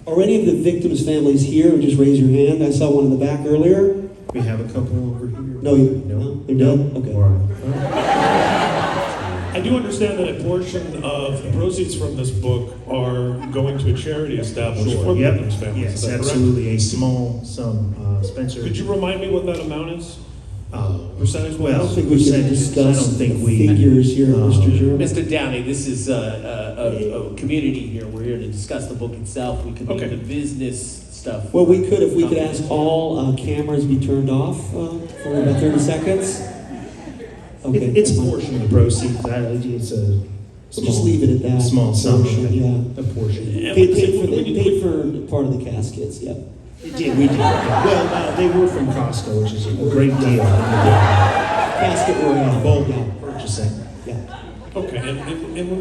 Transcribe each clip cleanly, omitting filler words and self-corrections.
Are any of the victims' families here? Just raise your hand. I saw one in the back earlier. We have a couple over here. No, they're dead? Okay. All right. I do understand that a portion of the proceeds from this book are going to a charity established for Yep. victims' families. Yes, Is that correct? absolutely. A small sum. Spencer. Could you remind me what that amount is? Percentage-wise? Well, I don't think we can percentages, discuss I don't think the we- figures here, Mr. German. Mr. Downey, this is a community here. We're here to discuss the book itself. We can Okay. leave the business stuff. Well, we could, if we could ask all cameras be turned off for about 30 seconds. Okay. It's a portion of the proceeds. It's a We'll small, just leave it at that. small sum. Portion, yeah. A portion. And They when you- paid for part of the caskets, yeah. We did. Well, they were from Costco, which is a great deal. Casket royale. Bulk Yeah, purchasing. yeah. Okay, and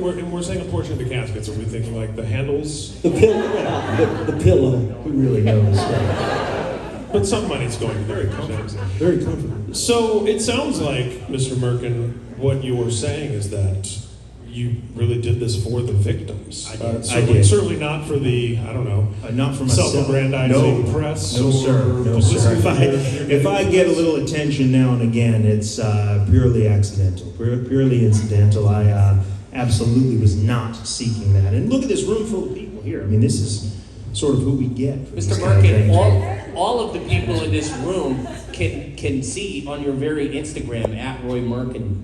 when we're saying a portion of the caskets, are we thinking like the handles? The pillow, the pillow. Who really knows? But some money's going to the victims. Very comfortable. So it sounds like, Mr. Merkin, what you're saying is that you really did this for the victims. I did. Certainly not for the, I don't know, Not for myself. self-aggrandizing press No, or sir. No, sir. publicity. If I get a little attention now and again, it's purely accidental, purely incidental. I absolutely was not seeking that. And look at this room full of people here. I mean, this is sort of who we get. For Mr. these kind of Merkin, things. all of the people in this room can see on your very Instagram at Roy Merkin.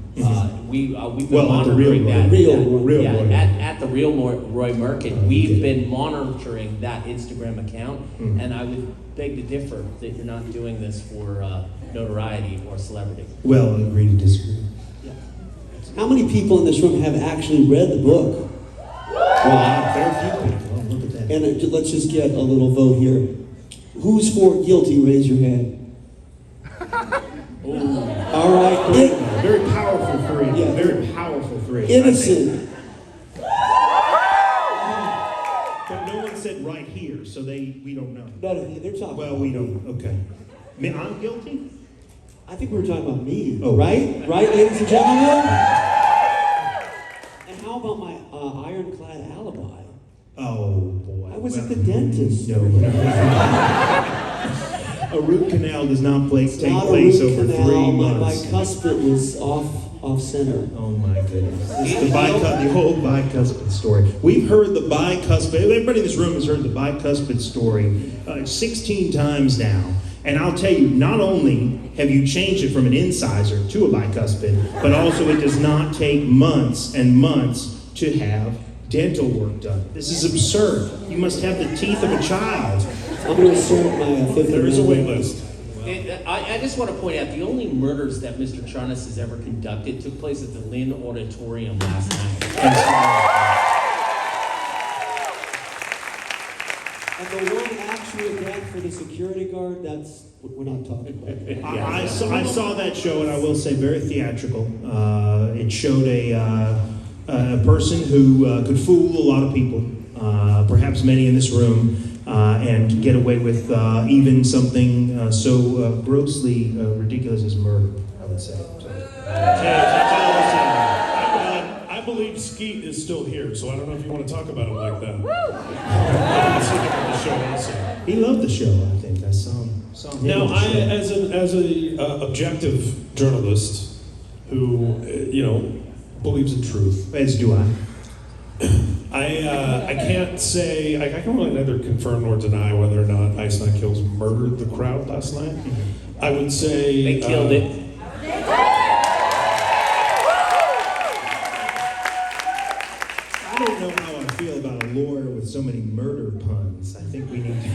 We've been Well, on the monitoring real that. Roy. Yeah, Roy. at the real Roy Merkin. We've okay. been monitoring that Instagram account, and I would beg to differ that you're not doing this for notoriety or celebrity. Well, agree to disagree. How many people in this room have actually read the book? Well, very few people. Oh, look at that. And let's just get a little vote here. Who's for guilty? Raise your hand. All right. Very powerful three. Yeah. Very powerful three. Innocent. But no one said right here, so we don't know. No, they're talking. Well, we don't. Okay. I'm guilty? I think we were talking about me. Oh. Right? Right, ladies and gentlemen? And how about my ironclad alibi? Oh, boy. I was at the dentist. No. A root canal does not take Not a place root over canal. 3 My months. bicuspid was off center. Oh my goodness. This is the whole bicuspid story. We've heard the bicuspid, everybody in this room has heard the bicuspid story 16 times now. And I'll tell you, not only have you changed it from an incisor to a bicuspid, but also it does not take months and months to have dental work done. This is absurd. You must have the teeth of a child. I'm going to assert my fifth There is a wait amendment. list. I just want to point out the only murders that Mr. Charnas has ever conducted took place at the Lynn Auditorium last night. And the one actual death for the security guard, we're not talking about it. I saw that show, and I will say very theatrical. It showed a person who could fool a lot of people, perhaps many in this room, and get away with even something so grossly ridiculous as murder, I would say. That's all I'll say. I believe Skeet is still here, so I don't know if you want to talk about him like that. Let's see him on the show also. He loved the show, I think. I saw him Now, on the show. as a objective journalist who believes in truth, As do I. I can't say I can really neither confirm nor deny whether or not Ice Nine Kills murdered the crowd last night. I would say They killed it. I don't know how I feel about a lawyer with so many murder puns. I think we need to.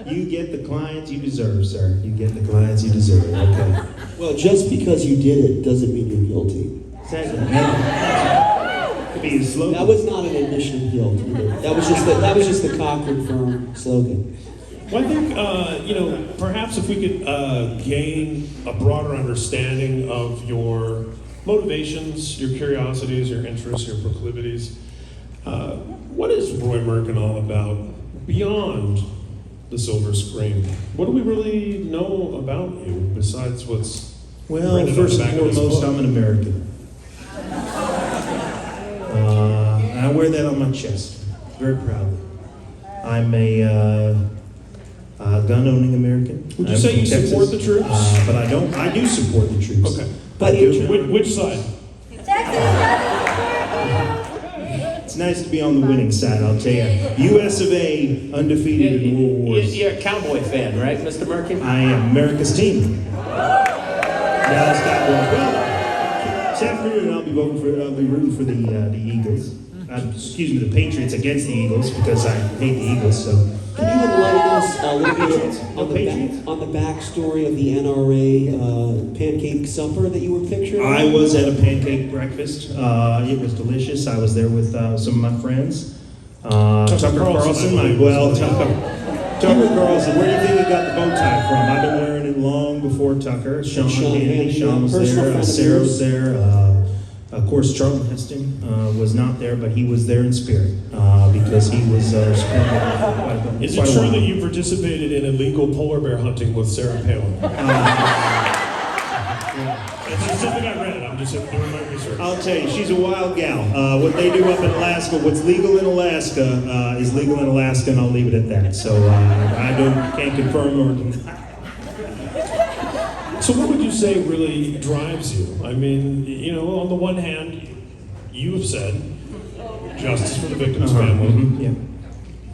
You get the clients you deserve, sir. You get the clients you deserve. Okay. Well, just because you did it doesn't mean you're guilty. Could be a slogan. That was not an admission of guilt either. That was just the Cochrane firm slogan. Well, I think, perhaps if we could gain a broader understanding of your motivations, your curiosities, your interests, your proclivities. What is Roy Merkin all about beyond the silver screen? What do we really know about you besides what's Well, written on first the and back of this foremost, book? I'm an American. I wear that on my chest. very proudly. I'm a gun-owning American. Would you I'm say from you support the troops? But I don't. I do support the troops. Okay. I do. Which side? It's nice to be on the winning side, I'll tell you. U.S. of A. undefeated in world wars. You're a Cowboy fan, right, Mr. Merkin? I am America's team. Dallas Cowboys. Well, this afternoon I'll be rooting for the Eagles. Excuse me, the Patriots against the Eagles because I hate the Eagles. So Can you enlighten us a little Patriots. bit Patriots. on the backstory of the NRA pancake supper that you were picturing? I was at a pancake breakfast. It was delicious. I was there with some of my friends. Tucker Carlson. Tucker Carlson. Where do you think he got the bow tie from? I've been wearing it long before Tucker. Sean Hannity. Sean was there. Sarah was there. Of course, Charlton Heston was not there, but he was there in spirit because he was supporting Is it true that you participated in illegal polar bear hunting with Sarah Palin? It's just something I read. I'm just doing my research. I'll tell you, she's a wild gal. What they do up in Alaska, what's legal in Alaska is legal in Alaska, and I'll leave it at that. So I can't confirm or deny. So what would you say really drives you? I mean, you know, on the one hand, you have said justice for the victim's family. Mm-hmm. Yeah.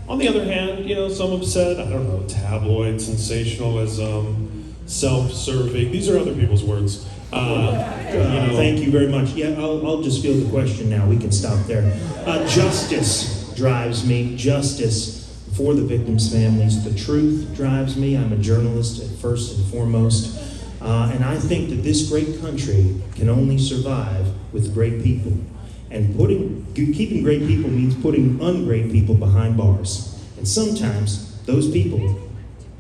On the other hand, you know, some have said, I don't know, tabloid, sensationalism, self-serving. These are other people's words. Thank you very much. Yeah, I'll just field the question now. We can stop there. Justice drives me. Justice for the victims' families. The truth drives me. I'm a journalist at first and foremost. And I think that this great country can only survive with great people. And keeping great people means putting ungreat people behind bars. And sometimes those people,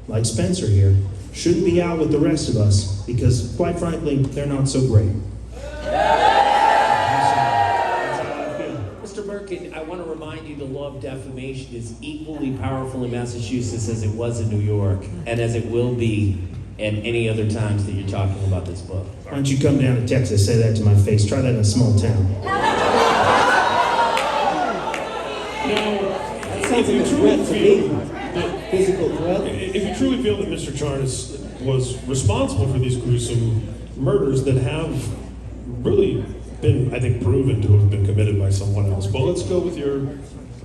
like Spencer here, shouldn't be out with the rest of us because, quite frankly, they're not so great. Mr. Merkin, I want to remind you the law of defamation is equally powerful in Massachusetts as it was in New York and as it will be and any other times that you're talking about this book. Why don't you come down to Texas, say that to my face. Try that in a small town. That sounds like a threat to me. Physical threat. If you truly feel that Mr. Charnas was responsible for these gruesome murders that have really been, I think, proven to have been committed by someone else. But let's go with your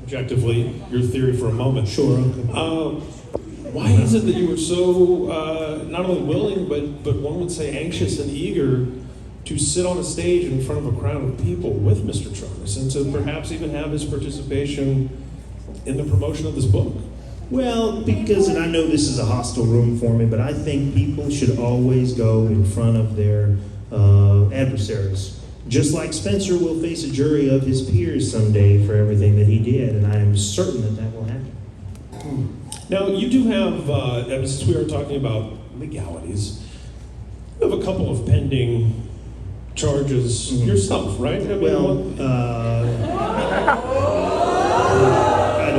theory for a moment. Sure. Why is it that you were so not only willing, but one would say anxious and eager to sit on a stage in front of a crowd of people with Mr. Charnas and to perhaps even have his participation in the promotion of this book? Well, because, and I know this is a hostile room for me, but I think people should always go in front of their adversaries. Just like Spencer will face a jury of his peers someday for everything that he did, and I am certain that that will happen. Now, you do have, since we are talking about legalities, you have a couple of pending charges yourself, right? I mean, I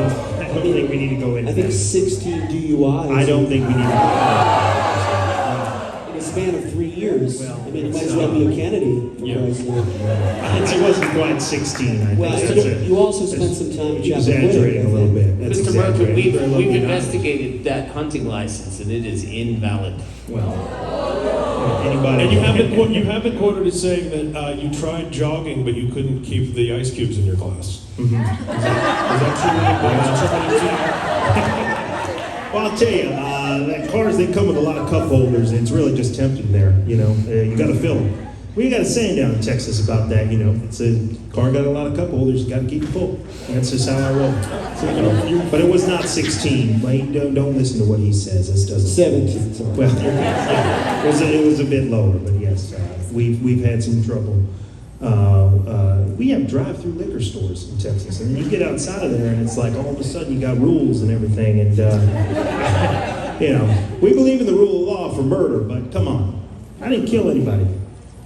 don't think we need to go into I think that. 16 DUIs. I don't think we need to go into that. In a span of 3 years. Well, I mean, it might as well be a Kennedy. Yeah. It wasn't quite 16, I Well, think. you also spent some time in Chapel Exaggerating a little bit. That's Mr. Merkin, exaggerating. Very we've lucky not. investigated that hunting license and it is invalid. Well, anybody. And you have been quoted as saying that you tried jogging, but you couldn't keep the ice cubes in your glass. Is that Well, I'll tell you, that cars, they come with a lot of cup holders, and it's really just tempting there, you know. You got to fill them. We got a saying down in Texas about that, you know. It's a car got a lot of cup holders, you got to keep it full. And that's just how I roll. So, you know, but it was not 16. Like, don't listen to what he says. This doesn't. 17. Sorry. Well, yeah, it was a bit lower, but yes, we've had some trouble. We have drive-through liquor stores in Texas, and then you get outside of there, and it's like all of a sudden you got rules and everything, and you know, we believe in the rule of law for murder, but come on, I didn't kill anybody.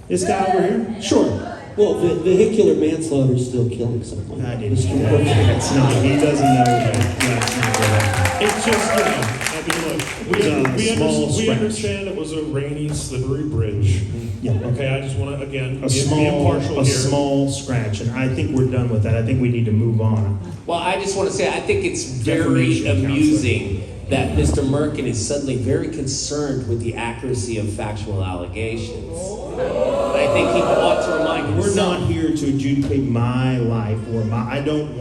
This guy over here, sure. Well, vehicular manslaughter is still killing someone. I didn't kill him. It's not. He doesn't know that. That's not right. It's just, you know, I mean, look, small we scratch. understand it was a rainy, slippery bridge. Yeah. Okay, I just want to, again, A be impartial here. small scratch, and I think we're done with that. I think we need to move on. Well, I just want to say, I think it's very Defamation counsel. amusing that Mr. Merkin is suddenly very concerned with the accuracy of factual allegations. I think he ought to remind We're himself. not here to adjudicate my life or my. I don't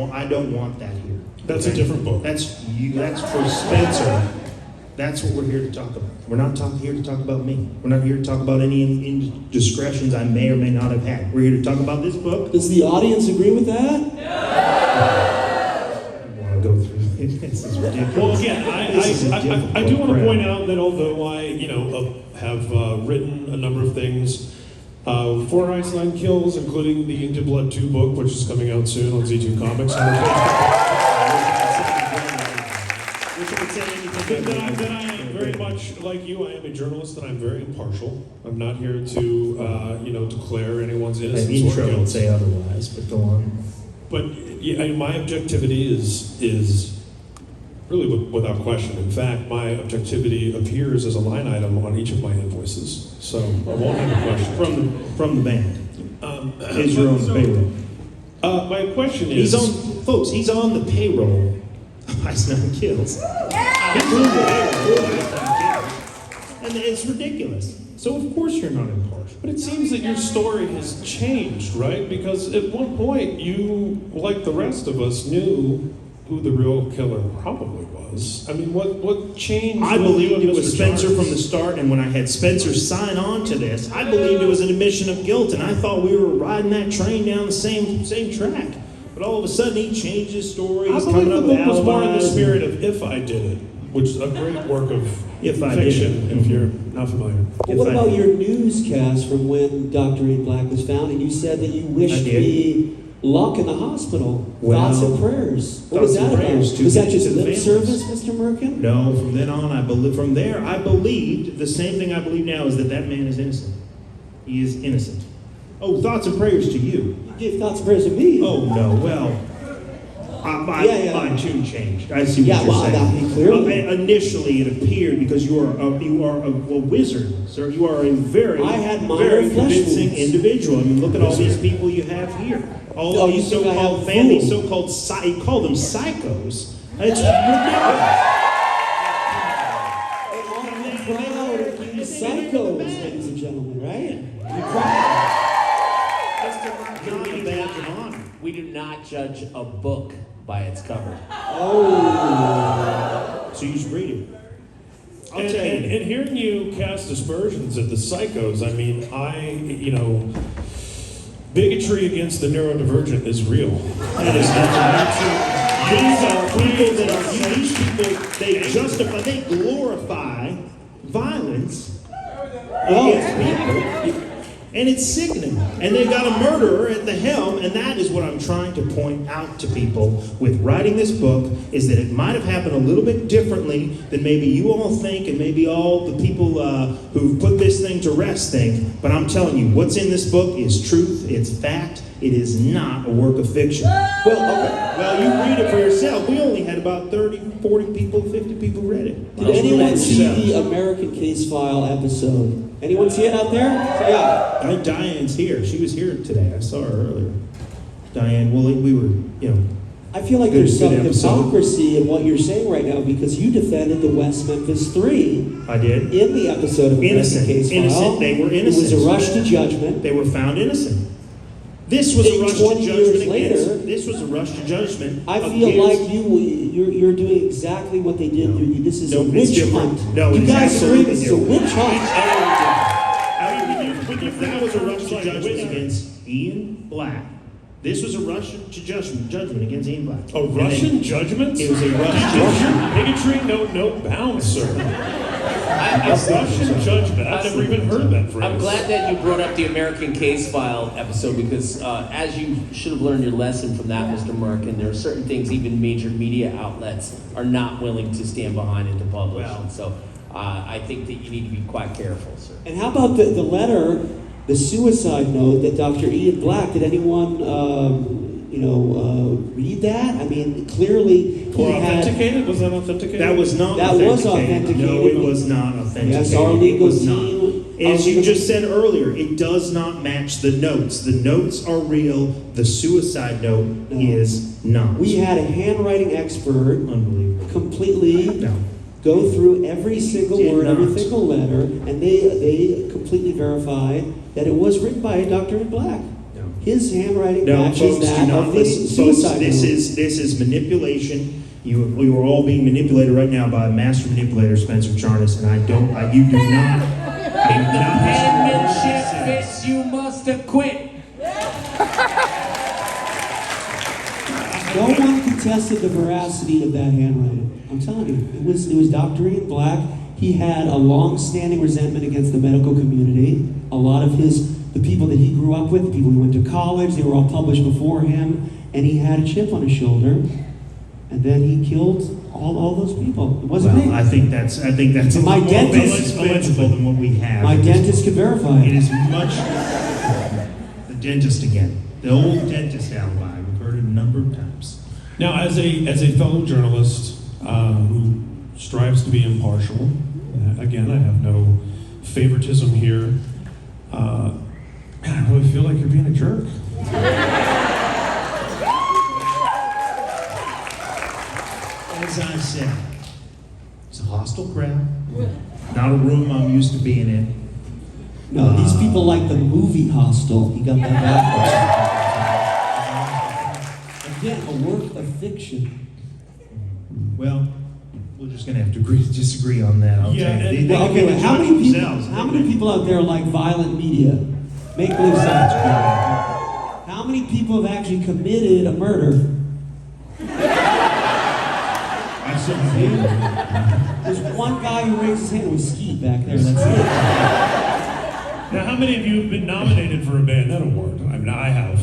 want that here. That's a different book. That's you. That's for Spencer. That's what we're here to talk about. We're not here to talk about me. We're not here to talk about any indiscretions I may or may not have had. We're here to talk about this book. Does the audience agree with that? I want to go through this is ridiculous. Well, again, This is a I do difficult want to crowd. point out that although I, have written a number of things for Iceland Kills, including the Into Blood 2 book, which is coming out soon on Z2 Comics. That I am very much like you. I am a journalist, and I'm very impartial. I'm not here to, declare anyone's That innocence or intro would guilt. say otherwise, but go on. But yeah, my objectivity is really without question. In fact, my objectivity appears as a line item on each of my invoices, so I won't have a question. From the band. Is your own payroll. My question is, He's on the payroll of Iceland Kills. He's on the payroll of Iceland Kills. And it's ridiculous. So of course you're not impartial. but it seems that your story has changed, right? Because at one point you, like the rest of us, knew who the real killer probably was. I mean, what changed? I with you believed and it was Mr. Spencer Charles? from the start, and when I had Spencer sign on to this, I believed it was an admission of guilt, and I thought we were riding that train down the same track. But all of a sudden, he changed his story. I He's believe coming the up book with was more in the alibis. spirit of If I Did It, which is a great work of If I Did fiction, It. if you're not familiar. Well, If what I- about your newscast from when Dr. Ian Black was found, and you said that you wished I to did. be luck in the hospital? Well, thoughts and prayers. What was thoughts that and prayers about? to Was that the- just to the lip families. service, Mr. Merkin? No, from then on, I believed the same thing I believe now is that man is innocent. He is innocent. Oh, thoughts and prayers to you. You gave thoughts and prayers to me. Oh no, well, my tune changed. I see what Yeah, you're well, saying. I mean, clearly. Initially, it appeared because you are a wizard, sir. You are a very, I had minor very flesh convincing wounds. individual. I mean, look at all these people you have here. All Oh, of you these think I so-called have families, food? so-called you call them psychos. It's ridiculous. I'm proud of you psychos, ladies and gentlemen, right? You're proud. Not a badge of honor. We do not judge a book by its cover. Oh. So you should read it. I'll And, tell you. and hearing you cast aspersions at the psychos, I mean, bigotry against the neurodivergent is real. That is not true. These are people that are, these people, they glorify violence against people. And it's sickening. And they've got a murderer at the helm, and that is what I'm trying to point out to people with writing this book, is that it might have happened a little bit differently than maybe you all think, and maybe all the people who've put this thing to rest think. But I'm telling you, what's in this book is truth, it's fact, it is not a work of fiction. Well, okay. Well, you read it for yourself. We only had about 30, 40 people, 50 people read it. Did anyone see yourself. the American Case File episode? Anyone see it out there? So, yeah. Diane's here. She was here today. I saw her earlier. Diane Woolley, we were, I feel like Good- there's some good episode. hypocrisy in what you're saying right now because you defended the West Memphis Three I did. in the episode of Innocent. American Case File. Innocent. They were It was innocent. a rush to judgment. They were found innocent. This was a And rush to 20 years judgment later, against. This was a rush to judgment. I feel against- like you're doing exactly what they did No. to you. This is No, a it's witch different. hunt. No, you it's guys agree absolutely this is a different. witch hunt? That was a rush to judgment against Ian Black. This was a rush to judgment against Ian Black. A And Russian then- judgment? It was a rush to Your judgment. bigotry know no bounds, sir. A Russian judgment. I've never even heard that phrase. I'm glad that you brought up the American Case File episode because as you should have learned your lesson from that, Mr. Merkin, there are certain things even major media outlets are not willing to stand behind and to publish. Well. And so I think that you need to be quite careful, sir. And how about the letter, the suicide note that Dr. Ian Black, did anyone, read that? I mean, clearly Or had. authenticated? Was that authenticated? That was not That was authenticated. No, authenticated. it was not authenticated. Yes, our legal It was not. team. As you just said earlier, it does not match the notes. The notes are real. The suicide note No. is not. We had a handwriting expert Unbelievable. completely No. go through every single Did word, every not. single letter, and they completely verified that it was written by a doctor in black. No. His handwriting No, matches folks, do that not of listen. this Folks, suicide this note. is manipulation. You are all being manipulated right now by a master manipulator, Spencer Charnas, and you do not. If the penmanship fits, you must acquit. No one contested the veracity of that handwriting. I'm telling you, it was Dr. Ian Black. He had a long-standing resentment against the medical community. A lot of the people that he grew up with, the people who went to college, they were all published before him, and he had a chip on his shoulder. And then he killed all those people. It wasn't Well, me. I think that's a My little more dentist- fanciful than what we have. My dentist can verify It it. is much. The dentist again. The old dentist alibi. We've heard it a number of times. Now, as a fellow journalist who strives to be impartial, again, I have no favoritism here. Man, I really feel like you're being a jerk. As I said, it's a hostile crowd. Not a room I'm used to being in. No, these people like the movie Hostel. He got that backwards. Again, a work of fiction. Well, we're just going to have to agree to disagree on that. I'll Yeah, tell you. and- They Well, can okay, be but how judge many people? themselves. How many people out there like violent media? Make believe science. How many people have actually committed a murder? I certainly do. There's one guy who raised his hand with Skeet back there. That's it. Now, how many of you have been nominated for a Bayonet Award? I mean, I have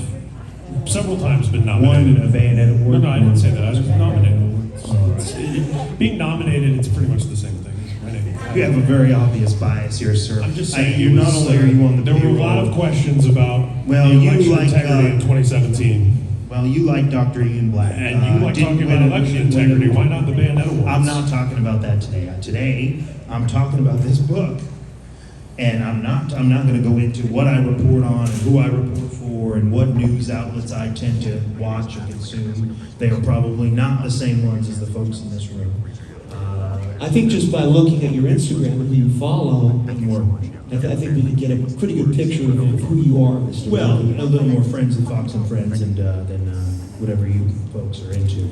several times been nominated. One Bayonet Award. No, I didn't say that. I was nominated. Being nominated, it's pretty much the same thing as winning. You have a very obvious bias here, sir. I'm just saying, you it not was, only are you on the there were a payroll- lot of questions about Well, the you election like, integrity in 2017. Well, you like Dr. Ian Black. And you like Didn't talking win about it- election didn't win integrity. it. Why not the Bayonet Awards? I'm not talking about that today. Today, I'm talking about this book. And I'm not going to go into what I report on and who I report for and what news outlets I tend to watch and consume. They are probably not the same ones as the folks in this room. I think just by looking at your Instagram and who you follow, More. I think we can get a pretty good picture of who you are, Mr. Well, Wilkie. a little more friends with Fox and Friends and than whatever you folks are into.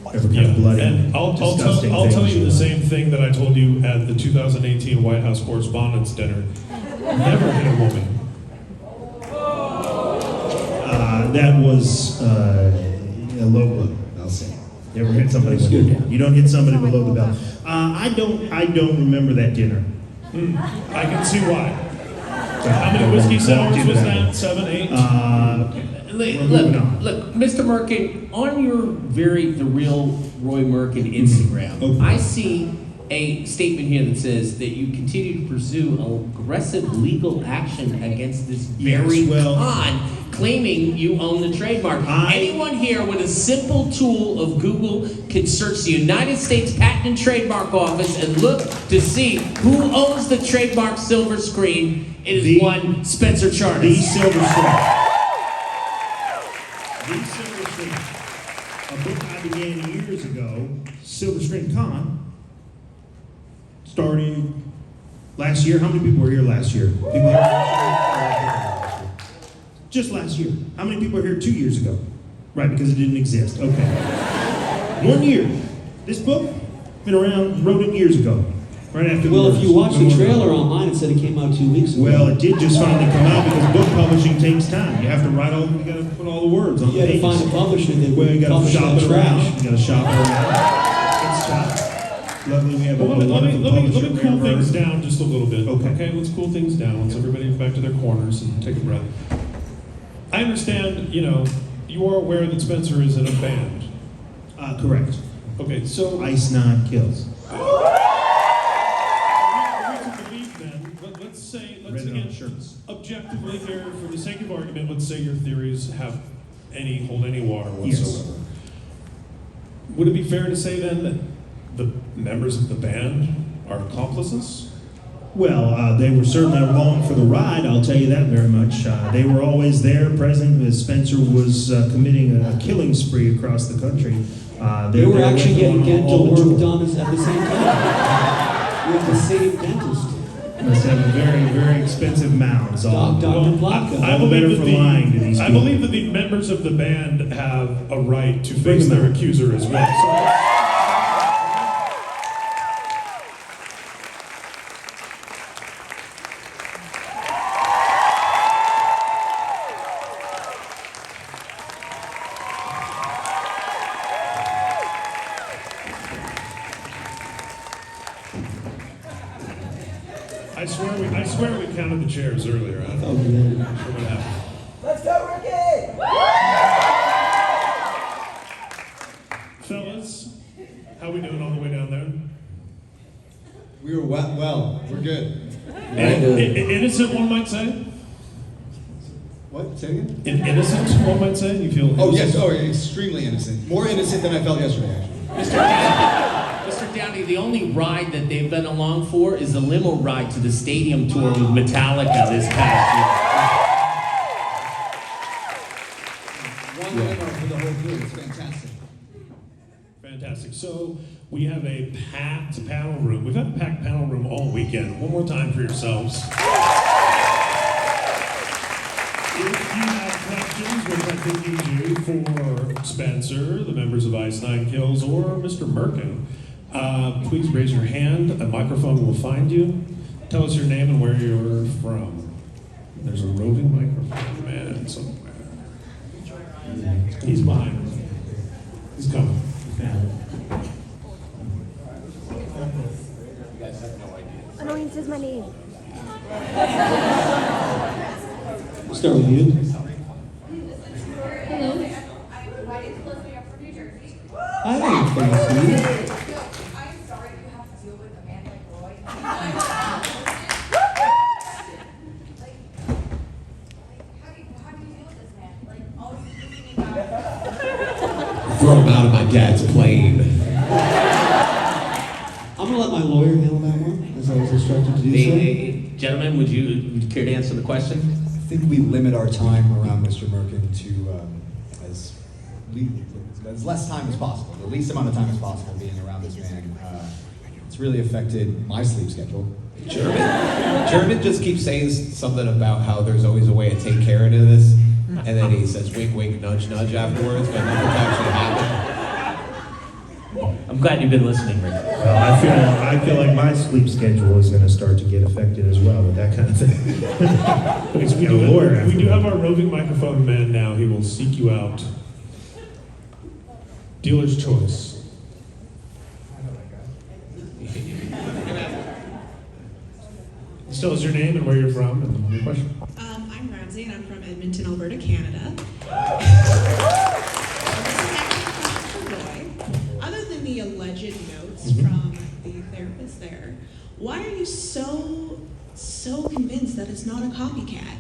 Whatever kind of bloody, and I'll disgusting tell things you the like. same thing that I told you at the 2018 White House Correspondents' Dinner. Never hit a woman. That was a low blow, I'll say. Never hit somebody when they're down. You don't hit somebody below the belt. I don't remember that dinner. I can see why. How many whiskey sours was that? 7, 8? moving on. Look, Mr. Merkin, on your The Real Roy Merkin Instagram, Okay. I see a statement here that says that you continue to pursue aggressive legal action against this very Yes, well- con, claiming you own the trademark. Anyone here with a simple tool of Google can search the United States Patent and Trademark Office and look to see who owns the trademark Silver Screen. It is one Spencer The Charnas. Silver Screen. The Silver Screen. A book I began years ago, Silver Screen Con, started last year. How many people were here last year? People here last year? Just last year. How many people were here 2 years ago? Right, because it didn't exist. Okay. 1 year. This book, been around, wrote it years ago. Right after the Well, if wars. you watch the trailer online, it said it came out 2 weeks ago. Well, it did just finally come out because book publishing takes time. You have to write all, you gotta put all the words on you the had to pages. find a publisher that Well, you would gotta publish shop that it around. trash. You gotta shop it around. It's tough. Luckily, we have a Well, let me wonderful publisher. cool Rare things Bird. down just a little bit. Okay. Let's cool things down. Let's everybody back to their corners and take a breath. I understand, you are aware that Spencer is in a band. Correct. Okay, so Ice Nine Kills. let's Red again, on shirts. objectively here, for the sake of argument, let's say your theories hold any water whatsoever. would it be fair to say then that the members of the band are accomplices? Well, they were certainly along for the ride, I'll tell you that very much. They were always there, present, as Spencer was committing a killing spree across the country. They were actually getting dental all the work tour. done at the same time. With the same dentist. Must have a very, very expensive mouths. all Dr. Blanca. I All the believe better that for the- lying to these I people. believe that the members of the band have a right to Bring face them their out. accuser as well. So- I swear we counted the chairs earlier. I don't know Oh, yeah. what happened. Let's go, Ricky! Fellas, how we doing on the way down there? We were well. We're good. Innocent, one might say. What? Say again? Innocent, one might say. You feel? Oh innocent? yes. Oh, yeah, extremely innocent. More innocent than I felt yesterday, actually. Mr. Downey, the only ride that they've been along for is the limo ride to the stadium tour with Metallica this past One limo for the whole group. It's fantastic. Fantastic. So we have a packed panel room. We've had a packed panel room all weekend. One more time for yourselves. If you have questions, which I think you do, for Spencer, the members of Ice Nine Kills, or Mr. Merkin, please raise your hand. A microphone will find you. Tell us your name and where you're from. There's a roving microphone man somewhere. He's behind us. He's coming. Annoyance is my name. Start with you. Hello. Hi, Casey. I'm sorry you have to deal with a man like Roy. How do you deal with this man? Like, always thinking about Throw him out of my dad's plane. I'm gonna let my lawyer handle that one, as I was instructed to do so. Hey, gentlemen, would you care to answer the question? I think we limit our time around Mr. Merkin to as less time as possible, the least amount of time as possible being around this man. It's really affected my sleep schedule. German just keeps saying something about how there's always a way to take care of this, and then he says wink, wink, nudge, nudge afterwards, but nothing's actually happened. I'm glad you've been listening, Rick. Well, I feel like my sleep schedule is going to start to get affected as well with that kind of thing. Because we, Get a lawyer we do after have our roving microphone man now. He will seek you out. Dealer's choice. Just tell us your name and where you're from and your question. I'm Ramsey, and I'm from Edmonton, Alberta, Canada. Other than the alleged notes from the therapist there, why are you so convinced that it's not a copycat?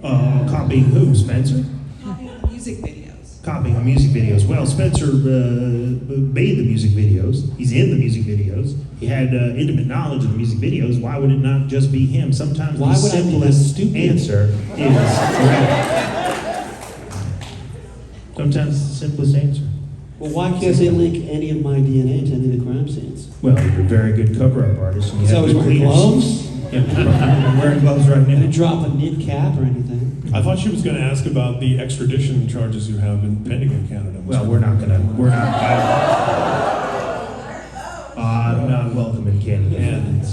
Copying who, Spencer? Copying music videos. Copying music videos. Well, Spencer made the music videos. He's in the music videos. He had intimate knowledge of the music videos. Why would it not just be him? Sometimes Why the would I be that simplest stupid? answer is sometimes the simplest answer. Well, why can't they link any of my DNA to any of the crime scenes? Well, you're a very good cover-up artist. And you So I have was good wearing cleaners. gloves? Yeah, I'm wearing gloves right I didn't now. drop a knit cap or anything. I thought she was going to ask about the extradition charges you have pending in Canada. Well, we're not. I'm not welcome in Canada. And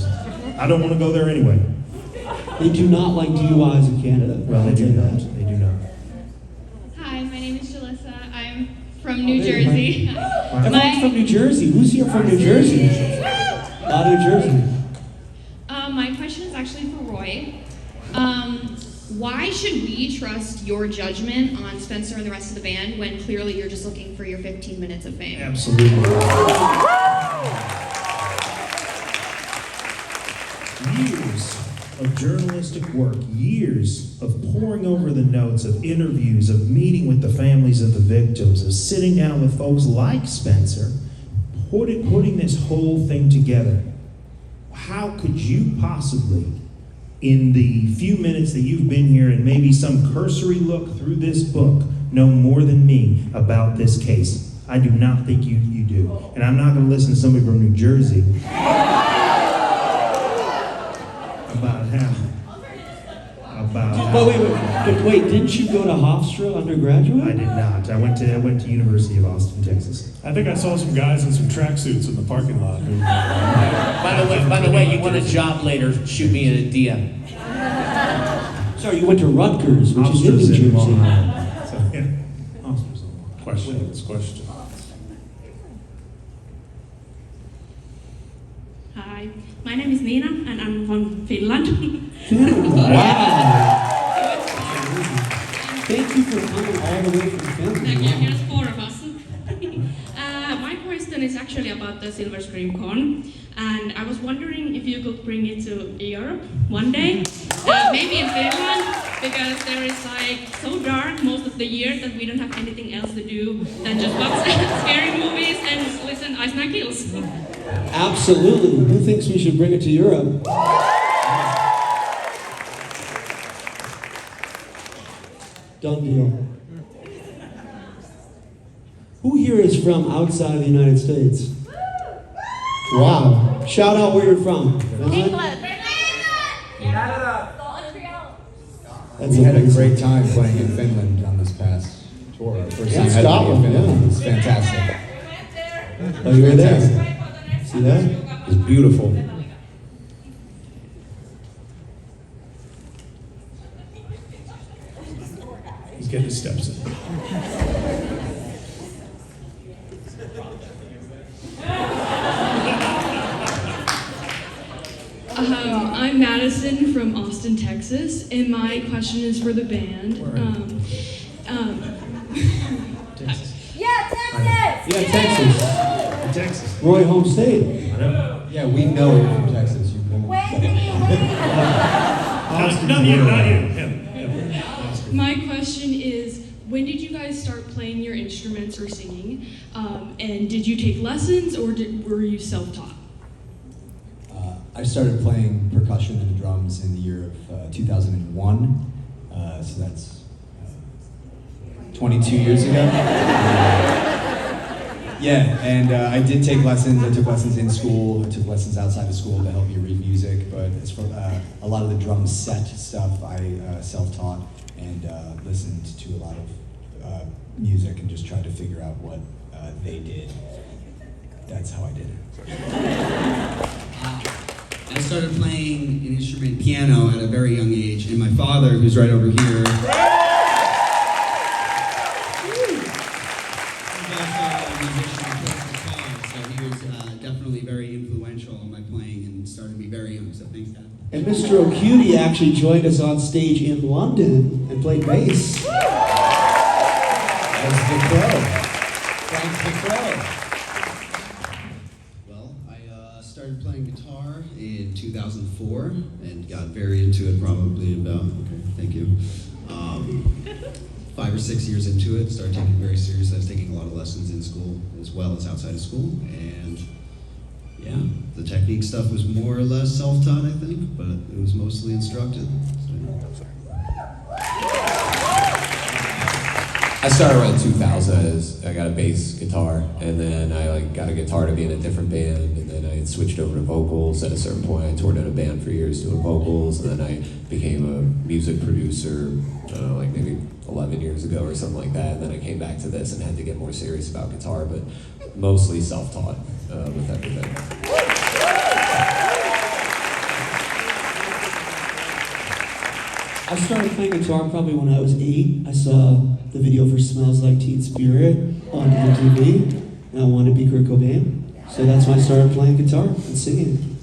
I don't want to go there anyway. They do not like DUIs in Canada. Well, they I'll do tell you not. that. They do not. Hi, my name is Jalissa. I'm from New Jersey. Everyone's from New Jersey. Who's here from New Jersey? A lot of New Jersey. My question is actually for Roy. Why should we trust your judgment on Spencer and the rest of the band when clearly you're just looking for your 15 minutes of fame? Absolutely. Years of journalistic work, years of poring over the notes, of interviews, of meeting with the families of the victims, of sitting down with folks like Spencer, putting this whole thing together. How could you possibly, in the few minutes that you've been here and maybe some cursory look through this book, know more than me about this case? I do not think you do. And I'm not going to listen to somebody from New Jersey about how. But wait, didn't you go to Hofstra undergraduate? I did not. I went to University of Austin, Texas. I think I saw some guys in some tracksuits in the parking lot. Who, By the way, you get a job later. Shoot me a DM. Sorry, you went to Rutgers, which is in Hofstra's New in Long Jersey. Island. So, yeah. Hofstra's in Long Island. Question. Hi, my name is Nina, and I'm from Finland. Wow. Thank you for coming all the way from Finland. There's four of us. My question is actually about the Silver Scream Con, and I was wondering if you could bring it to Europe one day, maybe in Finland, because there is like so dark most of the year that we don't have anything else to do than just watch scary movies and listen to Ice Nine Kills. Absolutely. Who thinks we should bring it to Europe? Done deal. Who here is from outside of the United States? Wow. Shout out where you're from. England. That's We had a amazing. great time playing in Finland on this past tour. Our first Yeah, time ever Scotland, in Finland. yeah. It was fantastic. Oh, you were there. Fantastic. See that? It was beautiful. He's getting his steps in. I'm Madison from Austin, Texas, and my question is for the band. Yeah, Texas! Yeah, Texas. Texas. Roy Home State. Yeah, we know you're from Texas. You won't Wait, shut up. Not you. Him. My question is, when did you guys start playing your instruments or singing? And did you take lessons or were you self-taught? I started playing percussion and drums in the year of 2001, so that's 22 years ago. Yeah, and I did take lessons. I took lessons in school. I took lessons outside of school to help me read music. But as for a lot of the drum set stuff, I self-taught and listened to a lot of music and just tried to figure out what they did. That's how I did it. I started playing an instrument, piano, at a very young age, and my father, who's right over here, was also a musician and played guitar, so he was definitely very influential in my playing and started me very young, so thanks, Dad. And Mr. O'Cutie actually joined us on stage in London and played bass. That's the Crow. Frank the Crow. Well, I started playing guitar in 2004 and got very into it probably about, okay, thank you, 5 or 6 years into it, started taking it very serious. I was taking a lot of lessons in school as well as outside of school, and yeah, the technique stuff was more or less self-taught, I think, but it was mostly instructed. So. I started around 2000. I got a bass guitar, and then I got a guitar to be in a different band, and then I switched over to vocals. At a certain point, I toured in a band for years doing vocals, and then I became a music producer, maybe 11 years ago or something like that. And then I came back to this and had to get more serious about guitar, but mostly self-taught with everything. I started playing guitar probably when I was 8. I saw the video for Smells Like Teen Spirit on MTV, and I wanted to be Kurt Cobain. So that's when I started playing guitar and singing.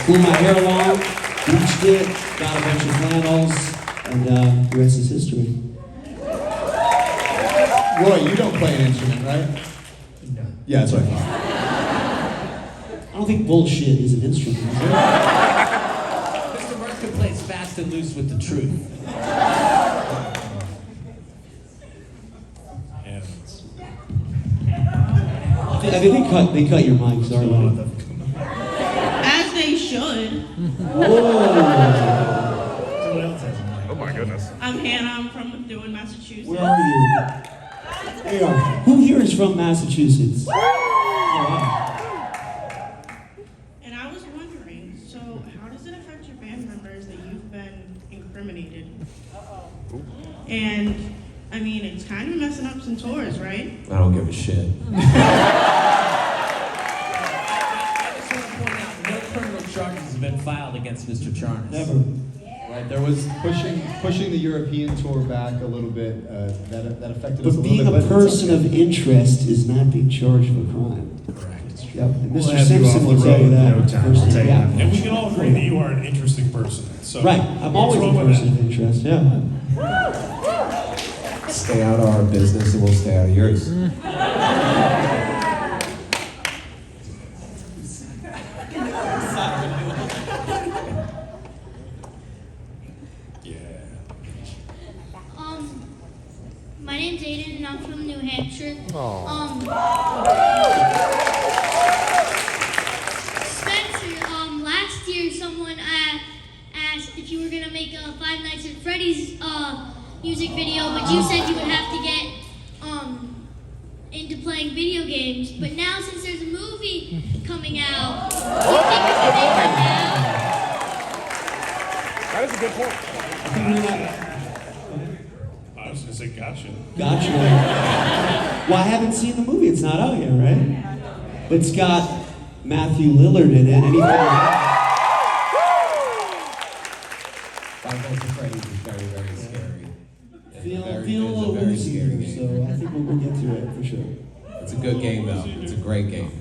Grew my hair long, bleached it, got a bunch of flannels, and the rest is history. Roy, you don't play an instrument, right? No. Yeah, that's what I thought. I don't think bullshit is an instrument. Is it? fast and loose with the truth. And I think they cut your mic. Sorry, Lenny. As they should. oh my goodness. I'm Hannah. I'm from Methuen, Massachusetts. Where are you? There you are. Who here is from Massachusetts? And I was wondering, so how does it affect your band members that you've been incriminated? And I mean, it's kind of messing up some tours, right? I don't give a shit. I just want to point out, no criminal charges have been filed against Mr. Charnas. Never. Right, there was pushing the European tour back a little bit. That affected us a But little being bit. a person of interest is not being charged for a crime. Correct. Yep. And We'll Mr. have you Simpson off will the tell you road in that. no time, I'll personally. tell you Yeah. that. And we can all agree that you are an interesting person. So Right. I'm what's always a wrong with person that? of interest. Yeah. Stay out of our business and we'll stay out of yours. My name's Aiden and I'm from New Hampshire. Spencer, last year someone asked if you were gonna make a Five Nights at Freddy's music video, but you said you would have to get into playing video games. But now since there's a movie coming out, do you think you can make it now? That is a good point. I think we're not- I was going to say gotcha. Gotcha. Well, I haven't seen the movie. It's not out yet, right? It's got Matthew Lillard in it. Anything? Five Nights at Freddy's is very, very scary. Feeling It's a little very woozy scary here, game. so I think we'll get to it for sure. It's a good game, though. It's a great game.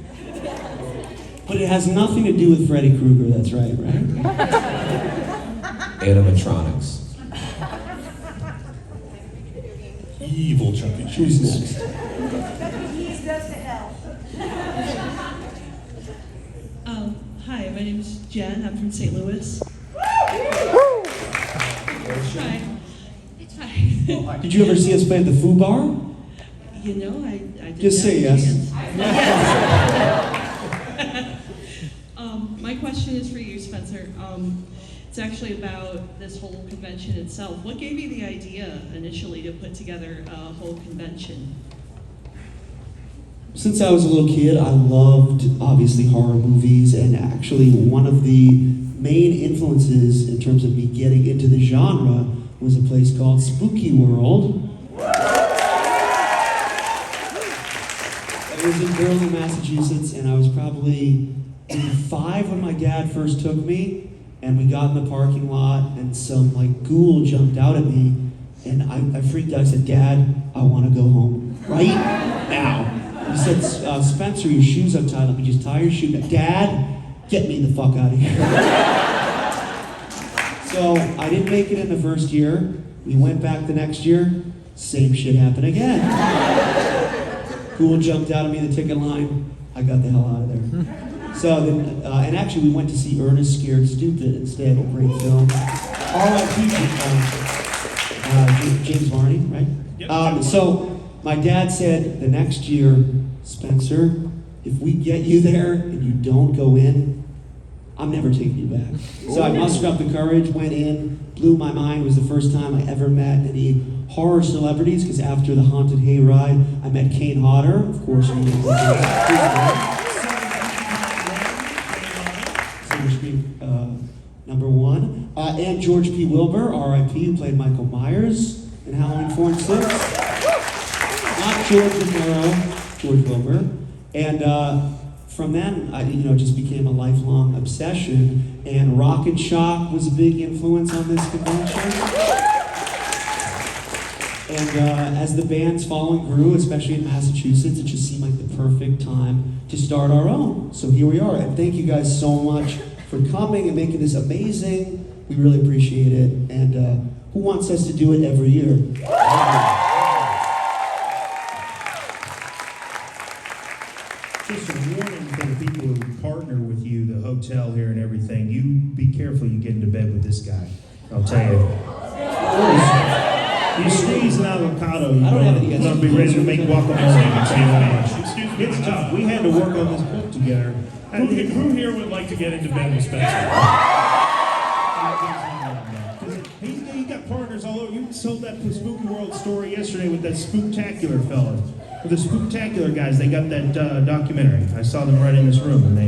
But it has nothing to do with Freddy Krueger. That's right, right? Animatronics. Evil Chuck E. Who's Cheese. next? He's goes to hell. Hi, my name's Jen. I'm from St. Louis. Hi. Hi. Did you ever see us play at the Foo Bar? You know, I did Just say have a yes. chance. My question is for you, Spencer. It's actually about this whole convention itself. What gave you the idea initially to put together a whole convention? Since I was a little kid, I loved, obviously, horror movies, and actually one of the main influences in terms of me getting into the genre was a place called Spooky World. It was in Berlin, Massachusetts, and I was probably maybe 5 when my dad first took me, and we got in the parking lot, and some ghoul jumped out at me, and I freaked out. I said, "Dad, I want to go home right now." He said, "Spencer, your shoe's untied. Let me just tie your shoe." Dad, get me the fuck out of here. So I didn't make it in the first year. We went back the next year. Same shit happened again. Ghoul jumped out at me in the ticket line. I got the hell out of there. So then, and actually we went to see Ernest Scared Stupid instead, a great film. R.I.P. James Varney, right? Yep. So my dad said the next year, "Spencer, if we get you there and you don't go in, I'm never taking you back." So I mustered up the courage, went in, blew my mind. It was the first time I ever met any horror celebrities, because after the Haunted Hayride, I met Kane Hodder, of course. Silver Screen #1. And George P. Wilbur, R.I.P., who played Michael Myers in Halloween 4 and 6. Not George Romero, George Wilbur. And from then, I just became a lifelong obsession. And Rock and Shock was a big influence on this convention. And as the band's following grew, especially in Massachusetts, it just seemed like the perfect time to start our own. So here we are. And thank you guys so much for coming and making this amazing. We really appreciate it. And who wants us to do it every year? Just a warning for the people who partner with you, the hotel here and everything. You be careful you get into bed with this guy. I'll tell you. You squeeze an avocado, I don't have any you're gonna be ready to make guacamole. I'll tell you that much. Excuse me. It's tough. We had to work on this book together. Who here would like to get into bed with Spencer? He got partners all over. You told that Spooky World story yesterday with that Spooktacular fella. With the Spooktacular guys, they got that documentary. I saw them right in this room, and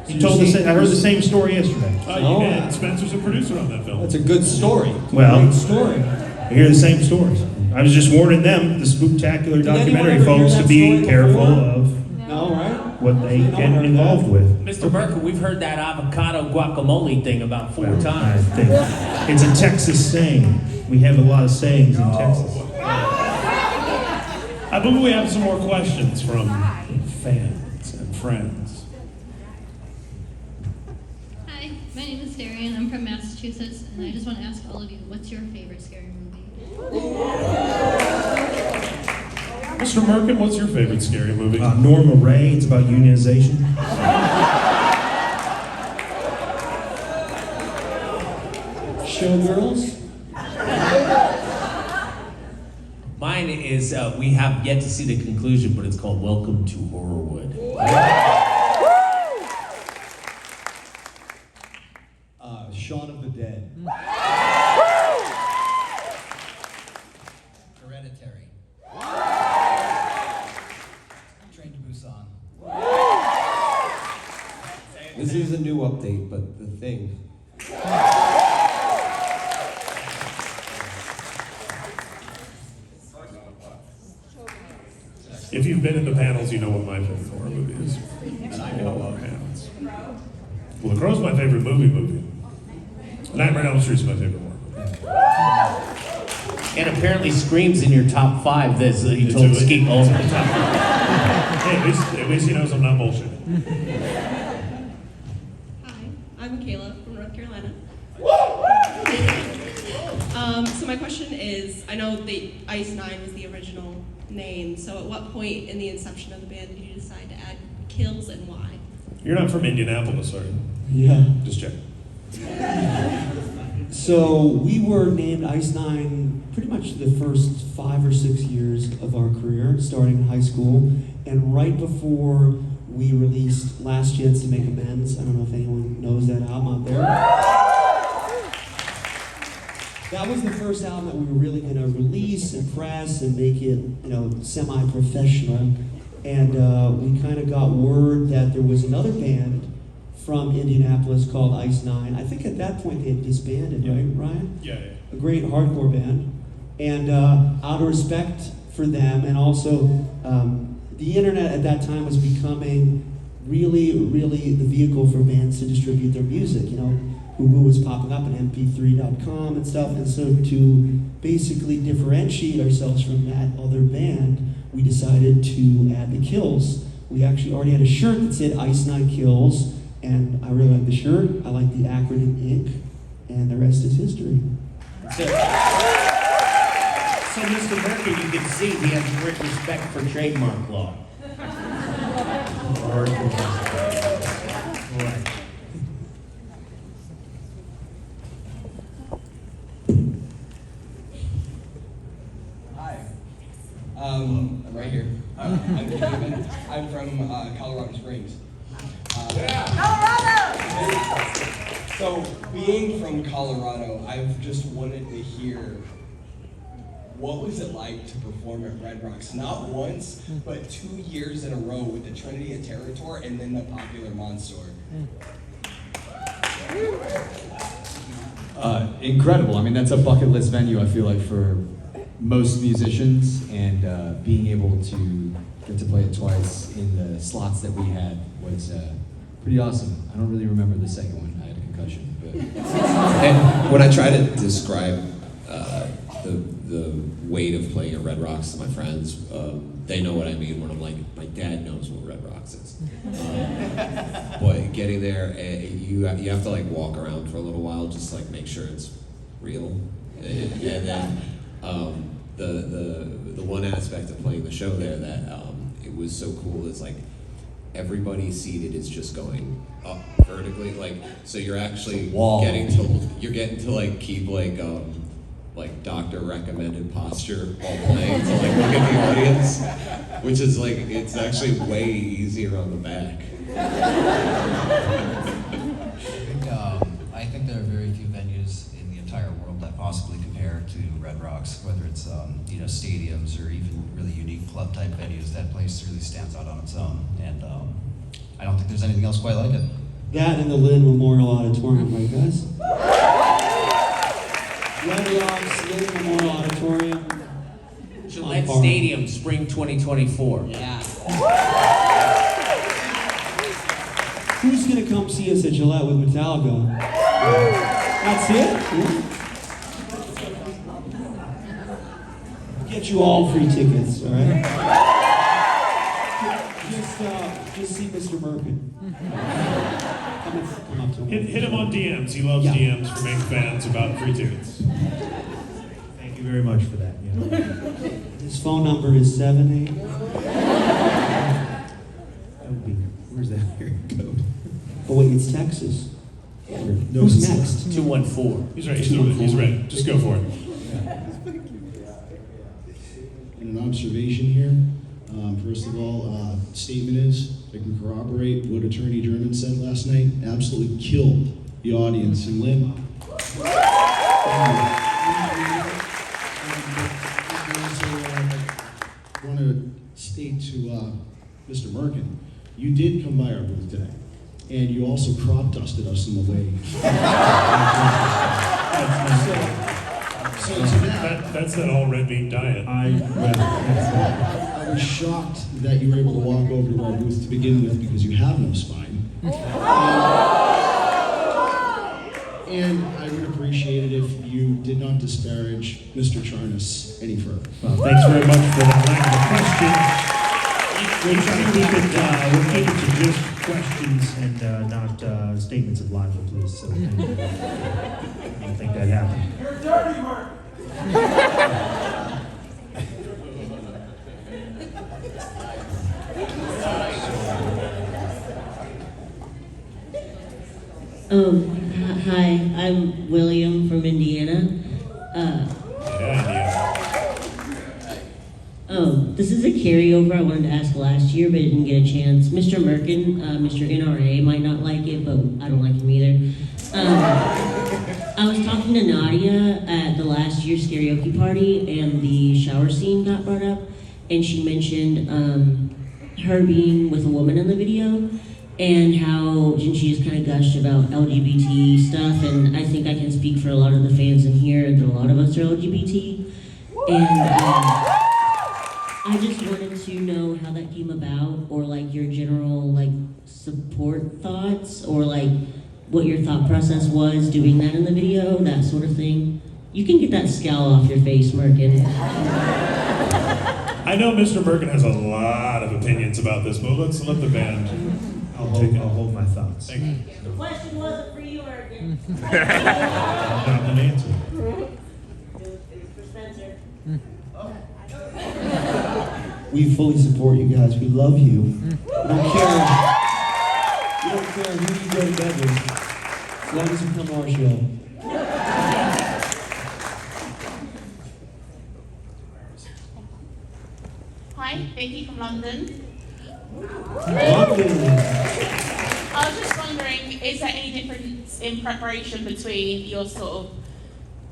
he told us. I heard the same story yesterday. You did. Spencer's a producer on that film. That's a good story. Well, Great story. I hear the same stories. I was just warning them, the Spooktacular Did anyone documentary ever hear folks, to that be story careful before? of No, right? what they No one get heard involved that. with. Mr. Merkel, we've heard that avocado guacamole thing about 4 Well, times. I think it's a Texas saying. We have a lot of sayings in Texas. I believe we have some more questions from fans and friends. Hi, my name is Darian. I'm from Massachusetts, and I just want to ask all of you, what's your favorite scary movie? Mr. Merkin, what's your favorite scary movie? Norma Ray. It's about unionization. Showgirls. Mine is, we have yet to see the conclusion, but it's called Welcome to Horrorwood. Shaun of the Dead. Hereditary. Train to Busan. This is a new update, but The Thing. If you've been in the panels, you know what my favorite horror movie is. All our hands. Well, The Crow's my favorite movie. Nightmare on Elm Street's my favorite horror movie. And apparently Scream's in your top 5. This you It's told a- Skeet it's Olsen. in the top five. Hey, at least he knows I'm not bullshitting. Hi, I'm Michaela from North Carolina. So my question is, I know the Ice Nine was the original name, so at what point in the inception of the band did you decide to add Kills and why? You're not from Indianapolis, are you? Yeah. Just check. So we were named Ice Nine pretty much the first 5 or 6 years of our career, starting in high school, and right before we released Last Chance to Make Amends. I don't know if anyone knows that album out there. That was the first album that we were really going to release and press and make it, semi-professional. And we kind of got word that there was another band from Indianapolis called Ice Nine. I think at that point they had disbanded, right, Ryan? Yeah. A great hardcore band. And out of respect for them, and also the internet at that time was becoming really, really the vehicle for bands to distribute their music. Google was popping up on mp3.com and stuff, and so to basically differentiate ourselves from that other band, we decided to add the Kills. We actually already had a shirt that said Ice Nine Kills, and I really like the shirt. I like the acronym INC, and the rest is history. So, Mr. Merkin, you can see he has great respect for trademark law. I'm right here. I'm Kevin. I'm from Colorado Springs. So, being from Colorado, I've just wanted to hear what was it like to perform at Red Rocks? Not once, but 2 years in a row with the Trinity of Territor and then the Popular Monster. Incredible. I mean, that's a bucket list venue, I feel like, for most musicians, and being able to get to play it twice in the slots that we had was pretty awesome. I don't really remember the second one. I had a concussion. But And when I try to describe the weight of playing at Red Rocks to my friends, they know what I mean when I'm like, my dad knows what Red Rocks is. But getting there, you have to like walk around for a little while, just like make sure it's real, and then the one aspect of playing the show there that it was so cool is like everybody seated is just going up vertically, like, so you're actually It's a wall. getting to like keep like doctor recommended posture while playing to like look at the audience, which is like, it's actually way easier on the back. I think there are very few venues in the entire world that possibly compare to Red Rocks, whether it's stadiums or even really unique club type venues. That place really stands out on its own, and I don't think there's anything else quite like it. That and the Lynn Memorial Auditorium, right, guys? Red Rocks, Lynn Memorial Auditorium. Gillette on par. Stadium, spring 2024. Yeah. Who's gonna come see us at Gillette with Metallica? That's it? Yeah. Get you all free tickets, all right? Just see Mr. Merkin. Come up to him. Hit him on DMs. He loves DMs from Ink fans about free tickets. Thank you very much for that. Yeah. His phone number is 78. Where's that area code? Oh wait, it's Texas. No, Who's it's next? 214. He's ready. He's ready. Just go for it. And an observation here. First of all, statement is, I can corroborate what Attorney German said last night. Absolutely killed the audience in Lynn. I want to state to Mr. Merkin, you did come by our booth today, and you also crop dusted us in the way. So to that, That's that all red meat diet. I was shocked that you were able to walk over to our booth to begin with because you have no spine. And I would appreciate it if you did not disparage Mr. Charnas any further. Well, thanks very much for that lack of question. We'll keep it to just questions and not statements of libel, please. So thank you. I don't think that happened. You're dirty, Mark. Hi, I'm William from Indiana. This is a carryover I wanted to ask last year, but I didn't get a chance. Mr. Merkin, Mr. NRA might not like it, but I don't like him either. I was talking to Nadia at the last year's karaoke party, and the shower scene got brought up, and she mentioned her being with a woman in the video, and how she just kind of gushed about LGBT stuff, and I think I can speak for a lot of the fans in here that a lot of us are LGBT, and I just wanted to know how that came about, or like your general like support thoughts, or like what your thought process was doing that in the video, that sort of thing. You can get that scowl off your face, Merkin. I know Mr. Merkin has a lot of opinions about this, but let's let the band. I'll hold my thoughts. Thank you. The question wasn't for you, Merkin. I've got an answer. It's for Spencer. We fully support you guys. We love you. We don't care. We don't care who you go to bed with, as long as you come to our show. Hi, Vicky from London. London. I was just wondering, is there any difference in preparation between your sort of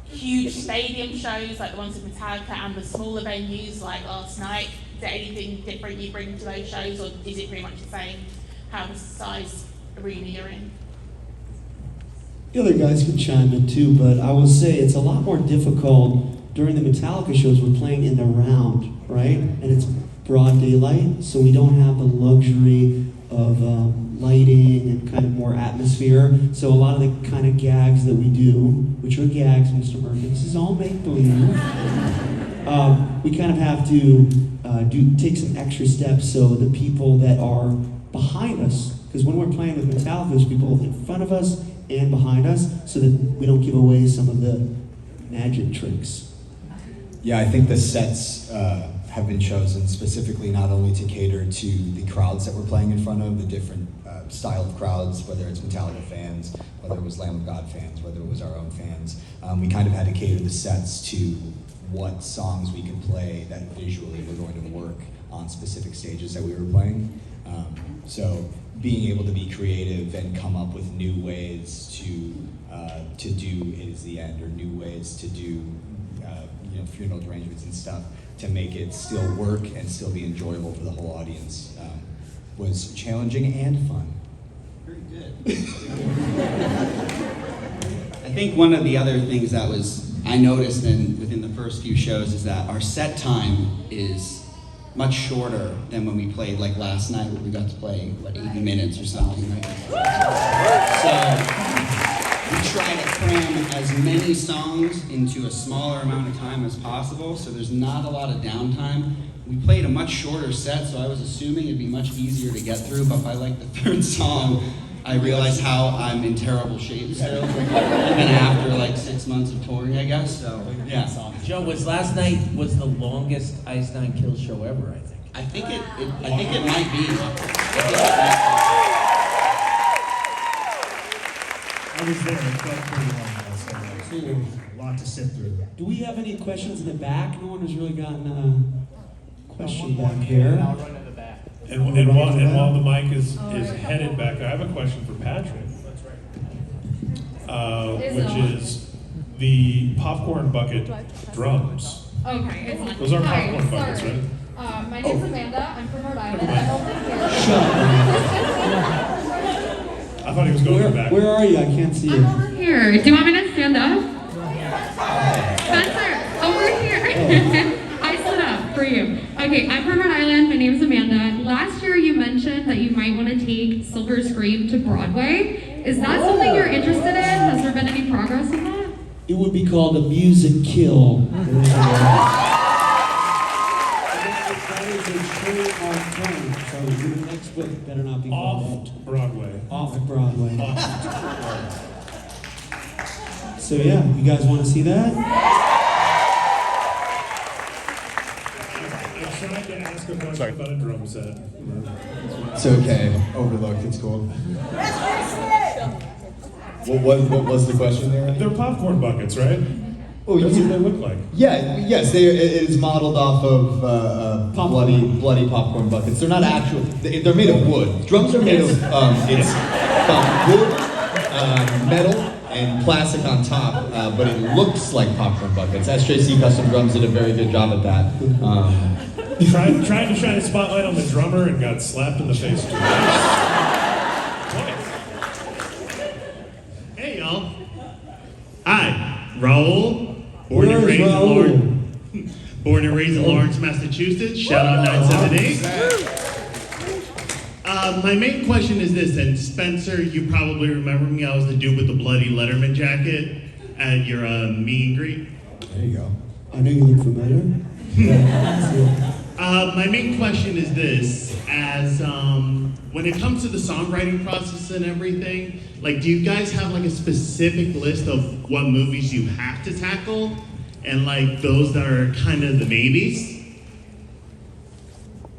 huge stadium shows like the ones with Metallica and the smaller venues like last night? Is there anything different you bring to those shows, or is it pretty much the same however size arena you're in? The other guys can chime in too, but I will say it's a lot more difficult during the Metallica shows. We're playing in the round, right? And it's broad daylight, so we don't have the luxury of lighting and kind of more atmosphere. So a lot of the kind of gags that we do, which are gags, Mr. Merkin, this is all make-believe. We kind of have to take some extra steps so the people that are behind us, because when we're playing with Metallica, there's people in front of us and behind us, so that we don't give away some of the magic tricks. Yeah, I think the sets have been chosen specifically not only to cater to the crowds that we're playing in front of, the different style of crowds, whether it's Metallica fans, whether it was Lamb of God fans, whether it was our own fans. We kind of had to cater the sets to what songs we could play that visually were going to work on specific stages that we were playing. So being able to be creative and come up with new ways to do It Is the End, or new ways to do funeral arrangements and stuff to make it still work and still be enjoyable for the whole audience was challenging and fun. Very good. I think one of the other things that I noticed within the first few shows is that our set time is much shorter than when we played like last night, where we got to play 80 minutes or something, right? So we try to cram as many songs into a smaller amount of time as possible, so there's not a lot of downtime. We played a much shorter set, so I was assuming it'd be much easier to get through, but by like the third song, I realized how I'm in terrible shape still, even after like 6 months of touring, I guess. So yeah. Joe, last night was the longest Ice Nine Kills show ever, I think. I think it might be. I was there. It felt pretty long. So there was a lot to sit through. Do we have any questions in the back? No one has really gotten a question back here. And while the mic is headed back, I have a question for Patrick. Which is the popcorn bucket drums. Okay, it's not. Those are Hi, popcorn buckets, sorry. right? My name's Amanda. I'm from Rhode Island. I'm over here. I thought he was going back. Where are you? I can't see you. I'm over here. Do you want me to stand up? Spencer, over here. I stood up for you. Okay, I'm from Rhode Island. My name's Amanda. Last year you mentioned that you might want to take Silver Scream to Broadway. Is that something you're interested in? Has there been any progress in that? It would be called a music kill. That is a trademark term. So your next book better not be called Off Broadway. Off Broadway. So yeah, you guys want to see that? I tried to ask a question about a drum set. It's okay. Overlooked. It's cool. What was the question there? They're popcorn buckets, right? Oh, That's what they look like. Yeah, yes, it is modeled off of bloody popcorn buckets. They're not actual. They're made of wood. Drums are made of it's wood, metal, and plastic on top, but it looks like popcorn buckets. SJC Custom Drums did a very good job at that. Tried to shine a spotlight on the drummer and got slapped in the face twice. Hey, y'all. Hi, Raul. Born and raised in Lawrence, Massachusetts. Shout out 978. My main question is this, and Spencer, you probably remember me. I was the dude with the bloody Letterman jacket at your meet and greet. There you go. I know you look familiar. My main question is this: as when it comes to the songwriting process and everything, like, do you guys have like a specific list of what movies you have to tackle, and like those that are kind of the maybes?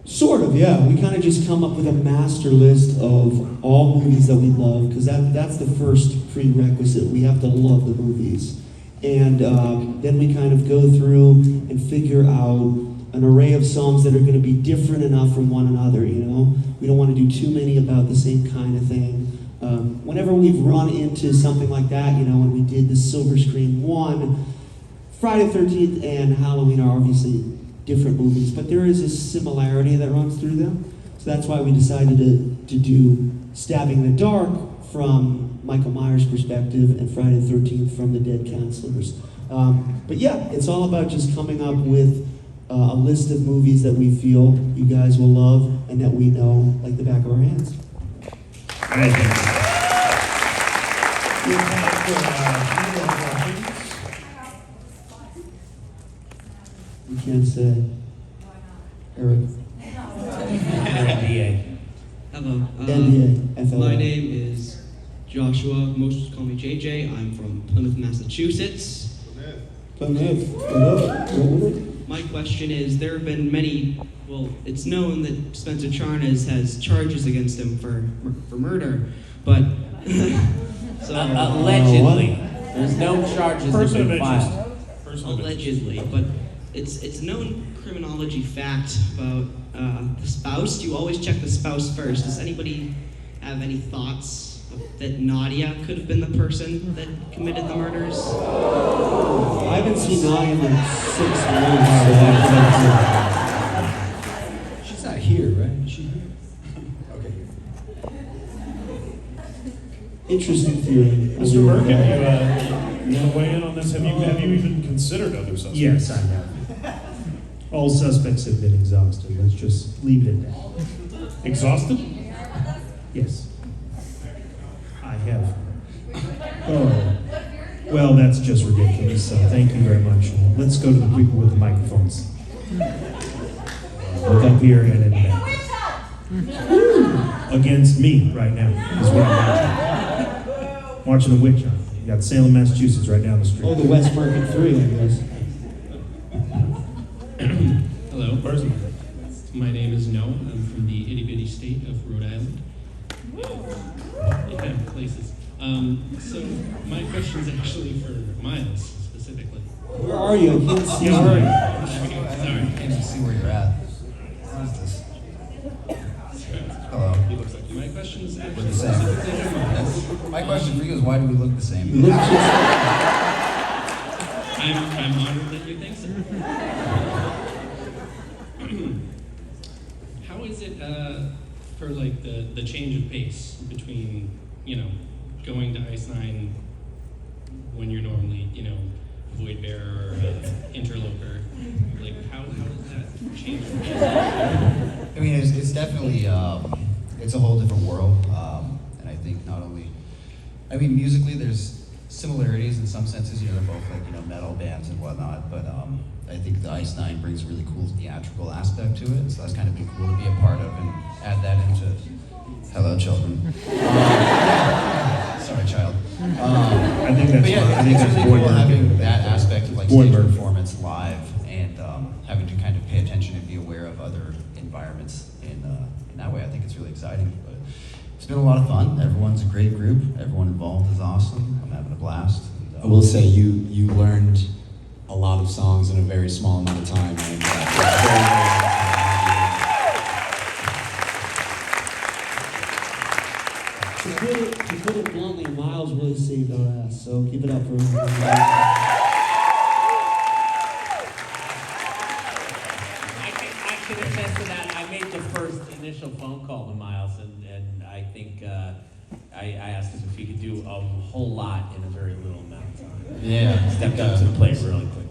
Sort of, yeah. We kind of just come up with a master list of all movies that we love, because that's the first prerequisite. We have to love the movies. And then we kind of go through and figure out an array of songs that are going to be different enough from one another, you know? We don't want to do too many about the same kind of thing. Whenever we've run into something like that, you know, when we did the Silver Scream 1, Friday the 13th and Halloween are obviously different movies, but there is a similarity that runs through them. So that's why we decided to do Stabbing in the Dark from Michael Myers' perspective and Friday the 13th from the Dead Counselors. But yeah, it's all about just coming up with a list of movies that we feel you guys will love and that we know like the back of our hands. You can't say. Eric. NDA. Hello. NDA. My name is Joshua. Most call me JJ. I'm from Plymouth, Massachusetts. Plymouth. My question is, there have been many, well, it's known that Spencer Charnas has charges against him for murder, but... so, Allegedly. There's no charges that have Person of been interest. filed. allegedly, but it's known criminology fact about the spouse. You always check the spouse first. Does anybody have any thoughts that Nadia could have been the person that committed the murders? I haven't seen Nadia in like 6 months. She's not here, right? Is she here? Okay. Interesting theory. Mr. Merkin, you want to weigh in on this? Have you even considered other suspects? Yes, I have. All suspects have been exhausted. Let's just leave it at that. Exhausted? Yes. I have. Oh. Well, that's just ridiculous. Thank you very much. Let's go to the people with the microphones. Look up here and in the back. Against me right now is what I'm watching. Watching a witch hunt. You got Salem, Massachusetts right down the street. Oh, the West Market 3, I guess. Hello. My name is Noah. I'm from the itty bitty state of Rhode Island. Yeah, places. So my question's actually for Miles specifically. Where are you? I can't see you. There we go. Sorry. I can't even see where you're at. What is this? Hello. He looks like you. My question's We're actually the same. specifically for Miles. My question for you is, why do we look the same? I'm honored that you think so. How is it for like the change of pace between, going to Ice Nine when you're normally, void bearer or interloper? Like how does that change? I mean, it's definitely, it's a whole different world. And I think not only, musically there's similarities in some senses, they're both like, metal bands and whatnot, but I think the Ice Nine brings a really cool theatrical aspect to it, so that's kind of been cool to be a part of and add that into, hello children. Sorry, child. I think that's but yeah, fine. I think it's that's really Boyd cool Murphy. having that aspect of like Boyd stage Murphy. performance live and having to kind of pay attention and be aware of other environments in that way. I think it's really exciting. But it's been a lot of fun. Everyone's a great group. Everyone involved is awesome. I'm having a blast. I will say you learned a lot of songs in a very small amount of time. And, To put it bluntly, Miles really saved our ass, so give it up for him. I can attest to that. I made the first initial phone call to Miles, and I think I asked him if he could do a whole lot in a very little amount of time. Yeah. Stepped up to the plate really quick.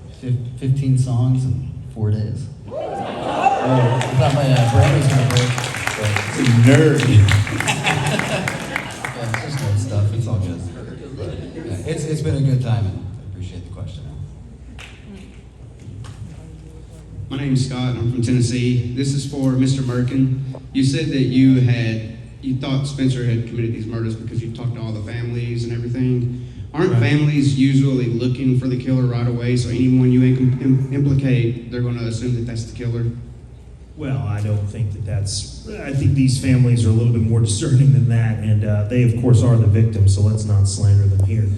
15 songs in 4 days. I thought my brain was going to break. It's a nerd. Yeah, it's just nerd stuff. It's all good. But, yeah, it's been a good time, and I appreciate the question. My name is Scott, and I'm from Tennessee. This is for Mr. Merkin. You said that you thought Spencer had committed these murders because you talked to all the families and everything. Aren't Right. families usually looking for the killer right away? So anyone you implicate, they're going to assume that that's the killer? Well, I don't think I think these families are a little bit more discerning than that, and they, of course, are the victims, so let's not slander them here.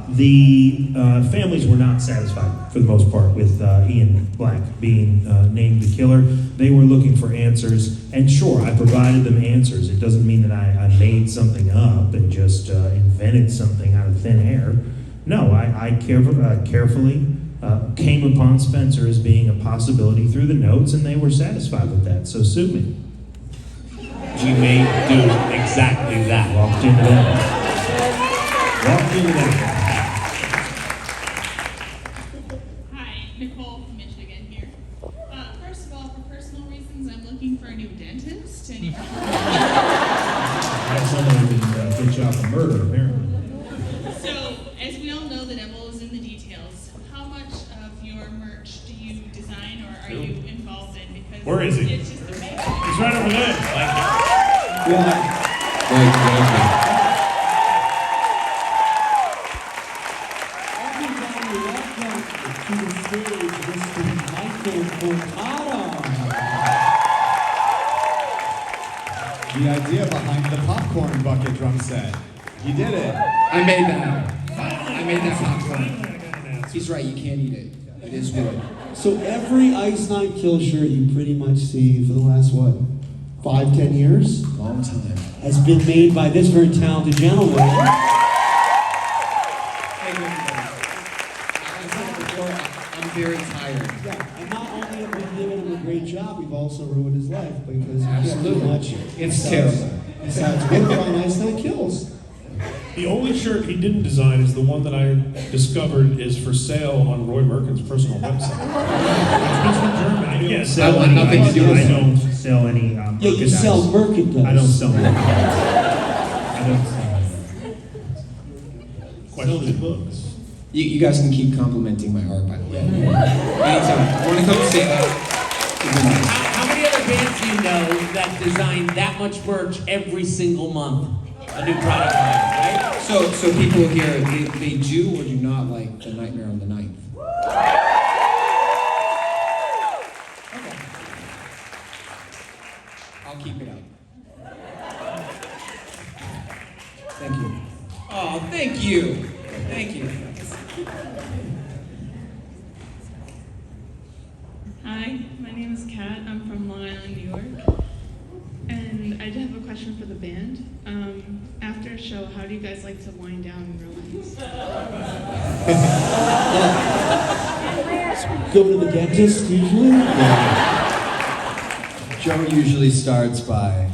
The families were not satisfied, for the most part, with Ian Black being named the killer. They were looking for answers, and sure, I provided them answers. It doesn't mean that I made something up and just invented something out of thin air. No, I carefully came upon Spencer as being a possibility through the notes, and they were satisfied with that, so sue me. We may do exactly that. Walked into that. Walked into that. Hi, Nicole from Michigan here. First of all, for personal reasons, I'm looking for a new dentist. And That's someone who can get you off a murder, apparently. so, as we all know, the devil is in the details. How much of your merch do you design or are you involved in? Because Where is he? it's just amazing. He's right over there. To the stage, Mr. Mike The idea behind the popcorn bucket drum set. You did it. I made that. I made that popcorn. He's right, you can't eat it. It is wood. So every Ice Nine Kill shirt you pretty much see for the last, what, 5-10 years? Long time. Has been made by this very talented gentleman. I'm very tired. Yeah, and not only have we given him a great job, we've also ruined his life because Absolutely. pretty much It's terrible. Besides good on Ice Nine Kills. The only shirt he didn't design is the one that I discovered is for sale on Roy Merkin's personal website. It's from Germany. Yes, I want nothing to do with I it. don't sell any Yeah, you merchandise. sell merchandise. I don't sell merchandise. I don't sell Question books. You guys can keep complimenting my art, by the way. Anytime. Want to come see it? How many other bands do you know that design that much merch every single month? A new product line, right? So people here, they do or do not like the Nightmare on the 9th. Okay. I'll keep it up. Thank you. Oh, thank you. Thank you. Hi, my name is Kat. I'm from Long Island, New York. And I did have a question for the band. After a show, how do you guys like to wind down and relax? Go to the dentist usually? Joe usually starts by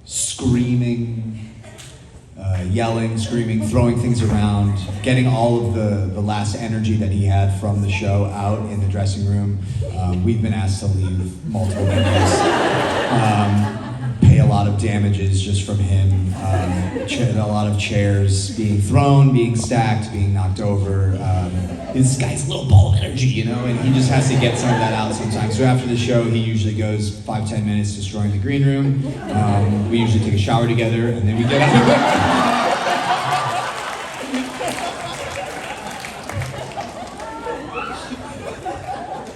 screaming, yelling, screaming, throwing things around, getting all of the last energy that he had from the show out in the dressing room. We've been asked to leave multiple venues. Pay a lot of damages just from him. A lot of chairs being thrown, being stacked, being knocked over. This guy's a little ball of energy, you know, and he just has to get some of that out sometimes. So after the show, he usually goes 5-10 minutes destroying the green room. We usually take a shower together, and then we get out.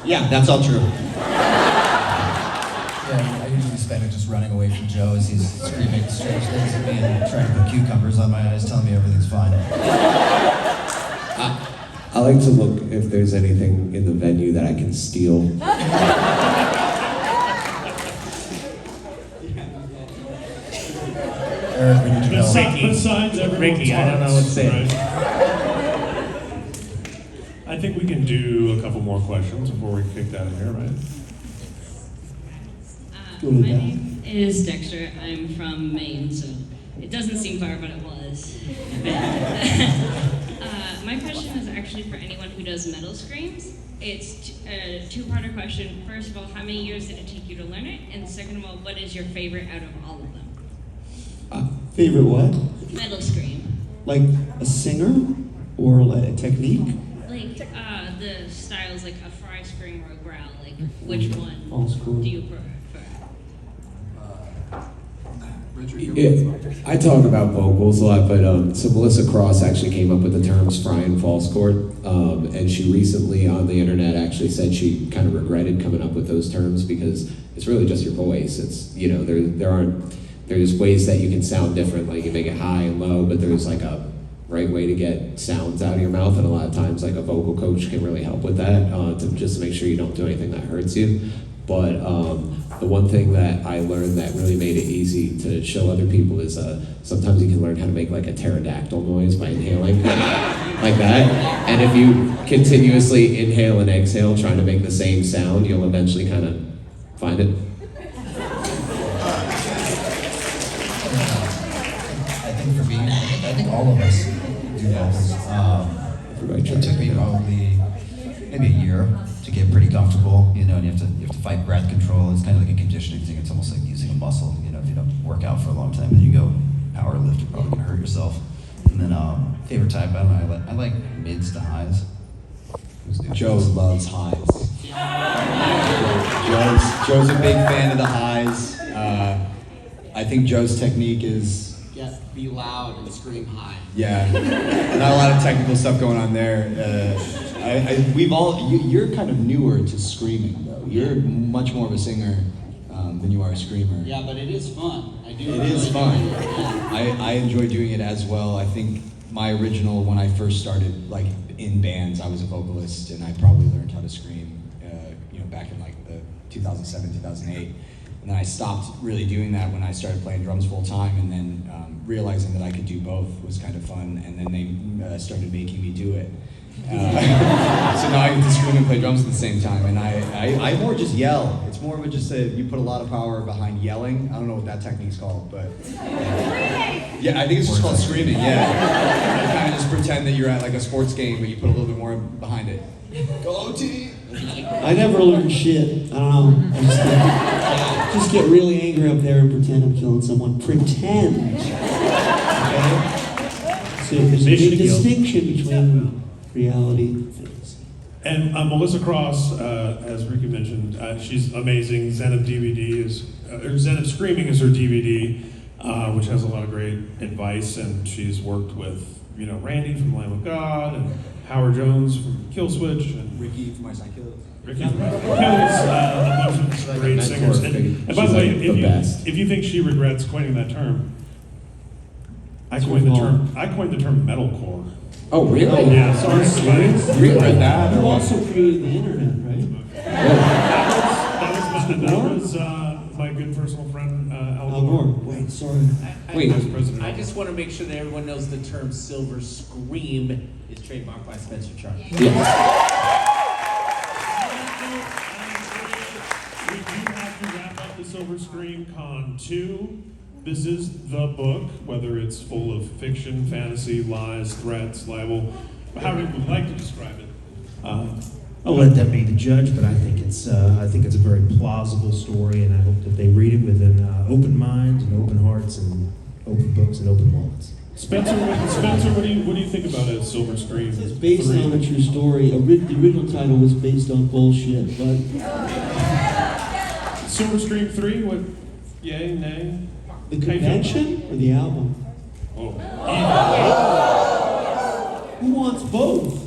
Yeah, that's all true. Yeah, I usually spend it just running away from Joe as he's screaming strange things at me and trying to put cucumbers on my eyes, telling me everything's fine. I like to look if there's anything in the venue that I can steal. Eric, we need to know. Besides everyone's Ricky, I don't know what to say. right? I think we can do a couple more questions before we kick that in here, right? My name is Dexter. I'm from Maine, so it doesn't seem far, but it was. My question is actually for anyone who does metal screams. It's a two-parter question. First of all, how many years did it take you to learn it? And second of all, what is your favorite out of all of them? Favorite what? Metal scream. Like a singer or like a technique? Like the styles, like a fry scream or a growl. Like which one Old school. do you prefer? Yeah, I talk about vocals a lot, but so Melissa Cross actually came up with the terms fry and false chord, and she recently on the internet actually said she kind of regretted coming up with those terms because it's really just your voice. It's, you know, there's ways that you can sound different, like you make it high and low, but there's like a right way to get sounds out of your mouth, and a lot of times like a vocal coach can really help with that to just make sure you don't do anything that hurts you. But the one thing that I learned that really made it easy to show other people is sometimes you can learn how to make like a pterodactyl noise by inhaling like that. And if you continuously inhale and exhale trying to make the same sound, you'll eventually kind of find it. I think for me, I think all of us do vocals. It took me probably maybe a year to get pretty comfortable, you know, and you have to fight breath control. It's kind of like a conditioning thing. It's almost like using a muscle. You know, if you don't work out for a long time and you go power lift, you're probably gonna hurt yourself. And then favorite type, I don't know, I like mids to highs. Joe loves highs. Joe's a big fan of the highs. I think Joe's technique is Be loud and scream high. not a lot of technical stuff going on there. You're kind of newer to screaming though. You're much more of a singer. than you are a screamer. Yeah, but it is fun. I do. It is fun. I enjoy doing it as well. I think my original, when I first started, like in bands, I was a vocalist, and I probably learned how to scream, back in like the 2007, 2008. And then I stopped really doing that when I started playing drums full time, and then realizing that I could do both was kind of fun. And then they started making me do it. So now I get to scream and play drums at the same time, and I more just yell. It's more of you put a lot of power behind yelling. I don't know what that technique's called, but yeah, I think it's just called screaming. Yeah, you kind of just pretend that you're at like a sports game, but you put a little bit more behind it. Go team! I never learned shit. I don't know. I just get really angry up there and pretend I'm killing someone. Pretend. Okay? So there's a big distinction between reality and fantasy. And Melissa Cross, as Ricky mentioned, she's amazing. Zen of DVD or Zen of Screaming is her DVD, which has a lot of great advice, and she's worked with Randy from Lamb of God and Howard Jones from Killswitch and Ricky from My Side Kills. Ricky from My Side Kills, a bunch of great singers. And by the way, if you think she regrets coining that term, I coined the term metalcore. Oh, really? Yeah, sorry. You read that? You also created the internet, right? That was my good personal friend, Al Al Gore. Gore. Wait, sorry. I just want to make sure that everyone knows the term Silver Scream is trademarked by Spencer Charles. We do have to wrap up the Silver Scream Con 2. This is the book, whether it's full of fiction, fantasy, lies, threats, libel, however you would like to describe it. I'll let them be the judge, but I think it's a very plausible story, and I hope that they read it with an open mind and open hearts and open books and open wallets. Spencer, what do you think about it, Silver Scream? It's based on a true story. The original title was based on bullshit, but Silver Scream 3, what? Yay, nay? the convention or the album? Oh. Who wants both?